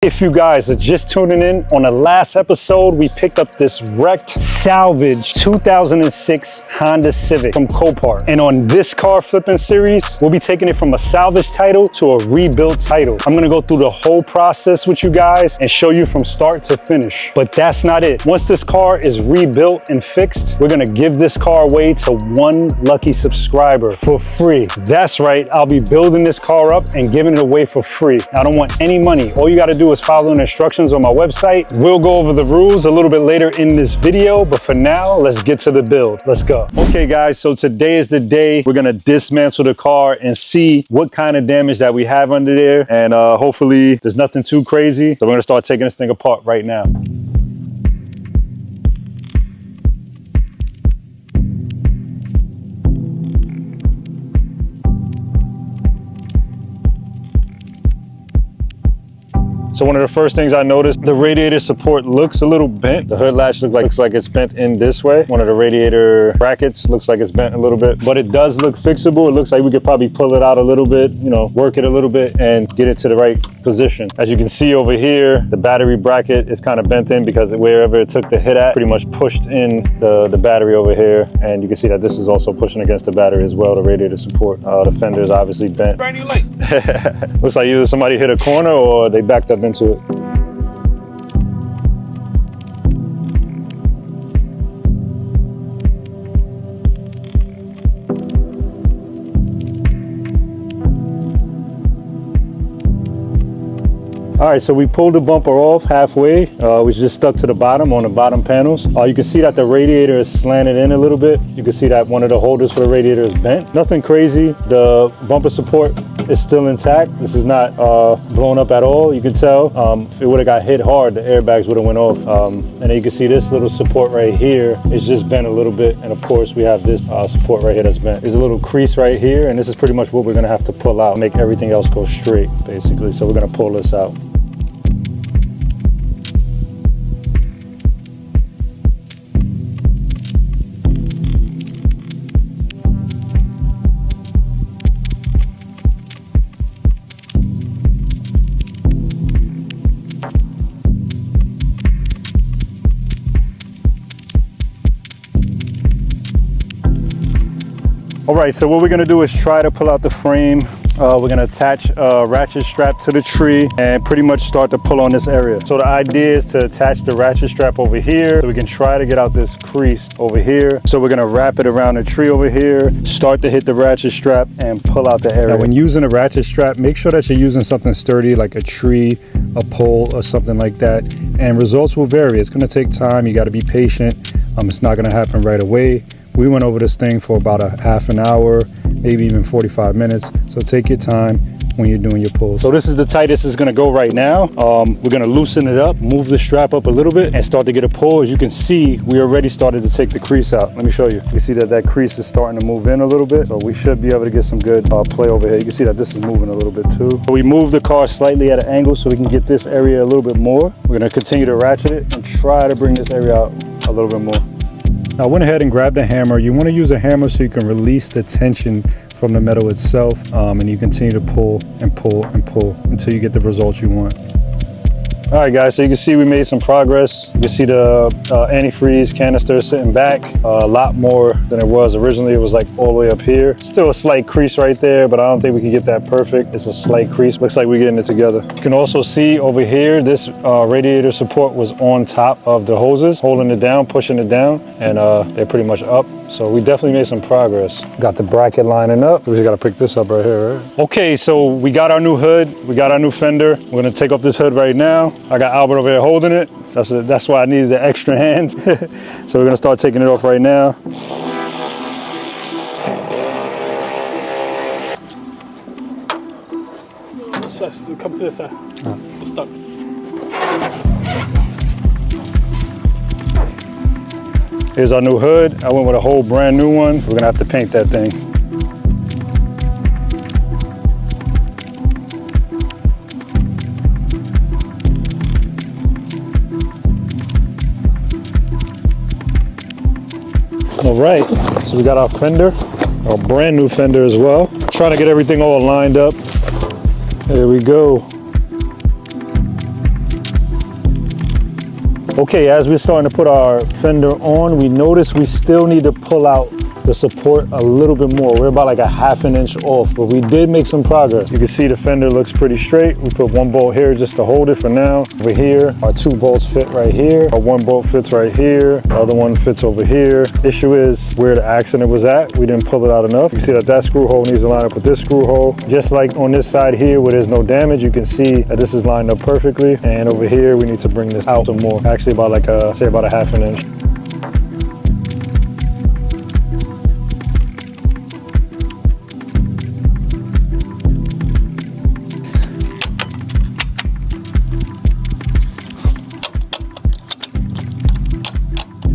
If you guys are just tuning in, on the last episode, we picked up this wrecked salvage 2006 Honda Civic from Copart. And on this car flipping series, we'll be taking it from a salvage title to a rebuilt title. I'm gonna go through the whole process with you guys and show you from start to finish. But that's not it. Once this car is rebuilt and fixed, we're gonna give this car away to one lucky subscriber for free. That's right, I'll be building this car up and giving it away for free. I don't want any money. All you gotta do is follow the instructions on my website. We'll go over the rules a little bit later in this video, but for now, let's get to the build. Let's go. Okay guys, so today is the day we're gonna dismantle the car and see what kind of damage that we have under there. And hopefully there's nothing too crazy. So we're gonna start taking this thing apart right now. So one of the first things I noticed, the radiator support looks a little bent. The hood latch looks like it's bent in this way. One of the radiator brackets looks like it's bent a little bit, but it does look fixable. It looks like we could probably pull it out a little bit, you know, work it a little bit and get it to the right position. As you can see over here, the battery bracket is kind of bent in because wherever it took the hit at pretty much pushed in the battery over here. And you can see that this is also pushing against the battery as well, the radiator support. The fender is obviously bent. Brand new light. Looks like either somebody hit a corner or they backed up into it. All right, so we pulled the bumper off halfway. We just stuck to the bottom on the bottom panels. You can see that the radiator is slanted in a little bit. You can see that one of the holders for the radiator is bent. Nothing crazy. The bumper support is still intact. This is not blown up at all. You can tell if it would have got hit hard, the airbags would have went off. And then you can see this little support right here is just bent a little bit. And of course we have this support right here that's bent. There's a little crease right here. And this is pretty much what we're gonna have to pull out, make everything else go straight, basically. So we're gonna pull this out. All right, so what we're gonna do is try to pull out the frame. We're gonna attach a ratchet strap to the tree and pretty much start to pull on this area. So the idea is to attach the ratchet strap over here so we can try to get out this crease over here. So we're gonna wrap it around the tree over here, start to hit the ratchet strap and pull out the area. Now when using a ratchet strap, make sure that you're using something sturdy like a tree, a pole or something like that. And results will vary. It's gonna take time, you gotta be patient. It's not gonna happen right away. We went over this thing for about a half an hour, maybe even 45 minutes. So take your time when you're doing your pulls. So this is the tightest it's gonna go right now. We're gonna loosen it up, move the strap up a little bit and start to get a pull. As you can see, we already started to take the crease out. Let me show you. You see that that crease is starting to move in a little bit. So we should be able to get some good play over here. You can see that this is moving a little bit too. So we moved the car slightly at an angle so we can get this area a little bit more. We're gonna continue to ratchet it and try to bring this area out a little bit more. I went ahead and grabbed a hammer. You want to use a hammer so you can release the tension from the metal itself, and you continue to pull and pull and pull until you get the results you want. All right guys, so you can see we made some progress. You can see the antifreeze canister sitting back a lot more than it was originally. It was like all the way up here. Still a slight crease right there, but I don't think we can get that perfect. It's a slight crease. Looks like we're getting it together. You can also see over here, this radiator support was on top of the hoses, holding it down, pushing it down, and they're pretty much up. So we definitely made some progress. Got the bracket lining up. We just gotta pick this up right here, right? Okay, so we got our new hood. We got our new fender. We're gonna take off this hood right now. I got Albert over here holding it. That's why I needed the extra hands. So we're gonna start taking it off right now. Come to this side. We're stuck. Here's our new hood. I went with a whole brand new one. We're gonna have to paint that thing. All right, so we got our fender, our brand new fender as well. Trying to get everything all lined up. There we go. Okay, as we're starting to put our fender on, we notice we still need to pull out the support a little bit more. We're about like a ½ an inch off, but we did make some progress. You can see the fender looks pretty straight. We put one bolt here just to hold it for now. Over here, our 2 bolts fit right here. Our 1 bolt fits right here. The other one fits over here. Issue is where the accident was at. We didn't pull it out enough. You see that that screw hole needs to line up with this screw hole. Just like on this side here where there's no damage, you can see that this is lined up perfectly. And over here, we need to bring this out some more. Actually about like say about a ½ an inch.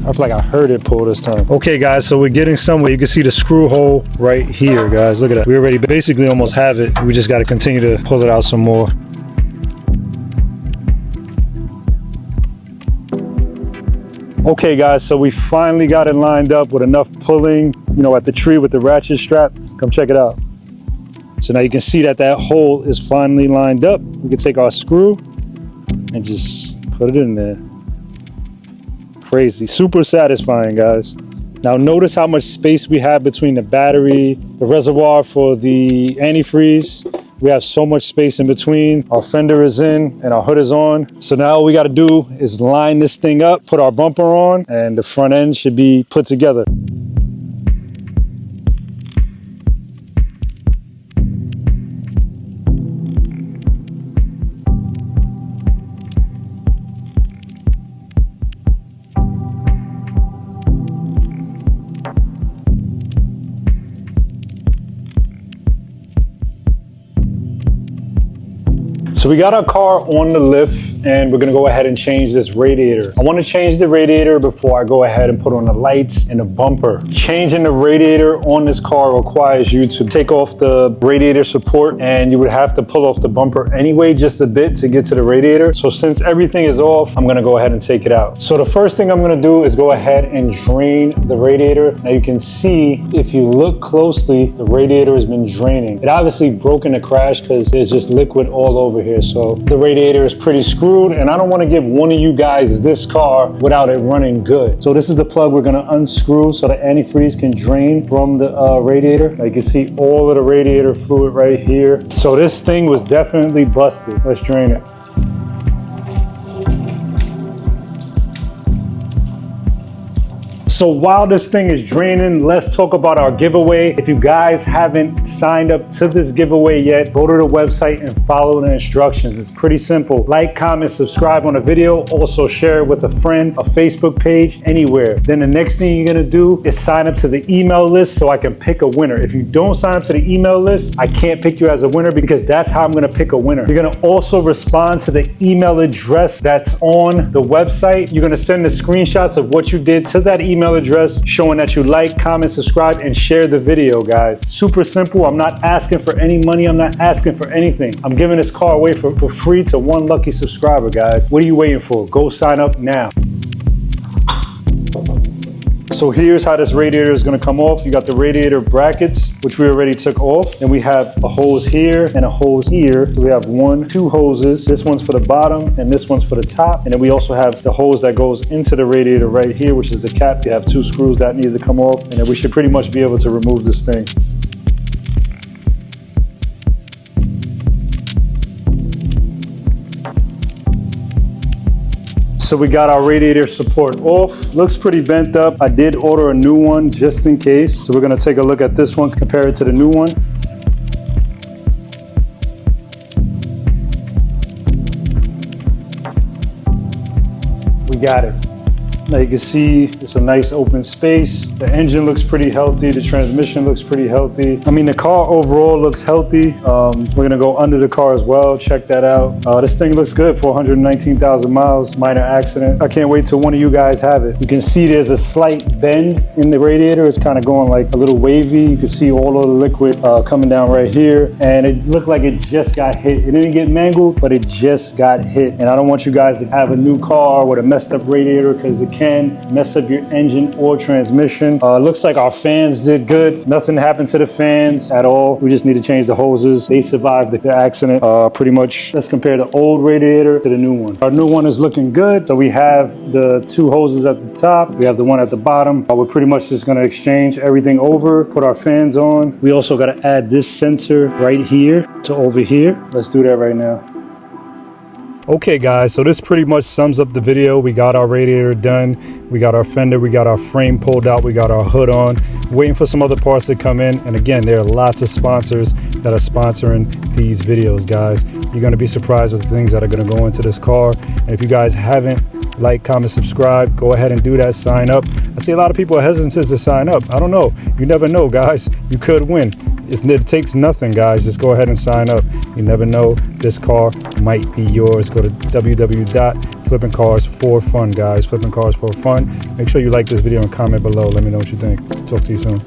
I feel like I heard it pull this time. Okay guys, so we're getting somewhere. You can see the screw hole right here, guys. Look at that. We already basically almost have it. We just got to continue to pull it out some more. Okay guys, so we finally got it lined up with enough pulling, you know, at the tree with the ratchet strap. Come check it out. So now you can see that that hole is finally lined up. We can take our screw and just put it in there. Crazy, super satisfying, guys. Now notice how much space we have between the battery, the reservoir for the antifreeze. We have so much space in between. Our fender is in and our hood is on. So now all we got to do is line this thing up, put our bumper on, and the front end should be put together. So we got our car on the lift and we're gonna go ahead and change this radiator. I wanna change the radiator before I go ahead and put on the lights and the bumper. Changing the radiator on this car requires you to take off the radiator support and you would have to pull off the bumper anyway, just a bit to get to the radiator. So since everything is off, I'm gonna go ahead and take it out. So the first thing I'm gonna do is go ahead and drain the radiator. Now you can see, if you look closely, the radiator has been draining. It obviously broke in a crash because there's just liquid all over here. So the radiator is pretty screwed and I don't want to give one of you guys this car without it running good. So this is the plug we're going to unscrew so the antifreeze can drain from the radiator. Now you can see all of the radiator fluid right here. So this thing was definitely busted. Let's drain it. So while this thing is draining, let's talk about our giveaway. If you guys haven't signed up to this giveaway yet, go to the website and follow the instructions. It's pretty simple. Like, comment, subscribe on the video. Also share it with a friend, a Facebook page, anywhere. Then the next thing you're gonna do is sign up to the email list so I can pick a winner. If you don't sign up to the email list, I can't pick you as a winner because that's how I'm gonna pick a winner. You're gonna also respond to the email address that's on the website. You're gonna send the screenshots of what you did to that email address showing that you like, comment, subscribe, and share the video, guys. Super simple. I'm not asking for any money. I'm not asking for anything. I'm giving this car away for free to one lucky subscriber, guys. What are you waiting for? Go sign up now. So here's how this radiator is going to come off. You got the radiator brackets, which we already took off. And we have a hose here and a hose here. So we have 2 hoses. This one's for the bottom and this one's for the top. And then we also have the hose that goes into the radiator right here, which is the cap. You have 2 screws that needs to come off. And then we should pretty much be able to remove this thing. So we got our radiator support off. Looks pretty bent up. I did order a new one just in case. So we're gonna take a look at this one, compare it to the new one. We got it. Now you can see it's a nice open space. The engine looks pretty healthy. The transmission looks pretty healthy. I mean, the car overall looks healthy. We're gonna go under the car as well. Check that out. This thing looks good. 419,000 miles, minor accident. I can't wait till one of you guys have it. You can see there's a slight bend in the radiator. It's kind of going like a little wavy. You can see all of the liquid coming down right here. And it looked like it just got hit. It didn't get mangled, but it just got hit. And I don't want you guys to have a new car with a messed up radiator because it can mess up your engine or transmission. Looks like our fans did good. Nothing happened to the fans at all. We just need to change the hoses. They survived the accident pretty much. Let's compare the old radiator to the new one. Our new one is looking good. So we have the 2 hoses at the top. We have the one at the bottom. We're pretty much just gonna exchange everything over, put our fans on. We also gotta add this sensor right here to over here. Let's do that right now. Okay guys, so this pretty much sums up the video. We got our radiator done, we got our fender, we got our frame pulled out, we got our hood on, waiting for some other parts to come in. And again, there are lots of sponsors that are sponsoring these videos, guys. You're gonna be surprised with the things that are gonna go into this car. And if you guys haven't like, comment, subscribe, go ahead and do that, sign up. I see a lot of people are hesitant to sign up. I don't know, you never know, guys. You could win. It takes nothing, guys. Just go ahead and sign up. You never know, this car might be yours. Go to www.flippingcarsforfun, guys. Flipping cars for fun. Make sure you like this video and comment below. Let me know what you think. Talk to you soon.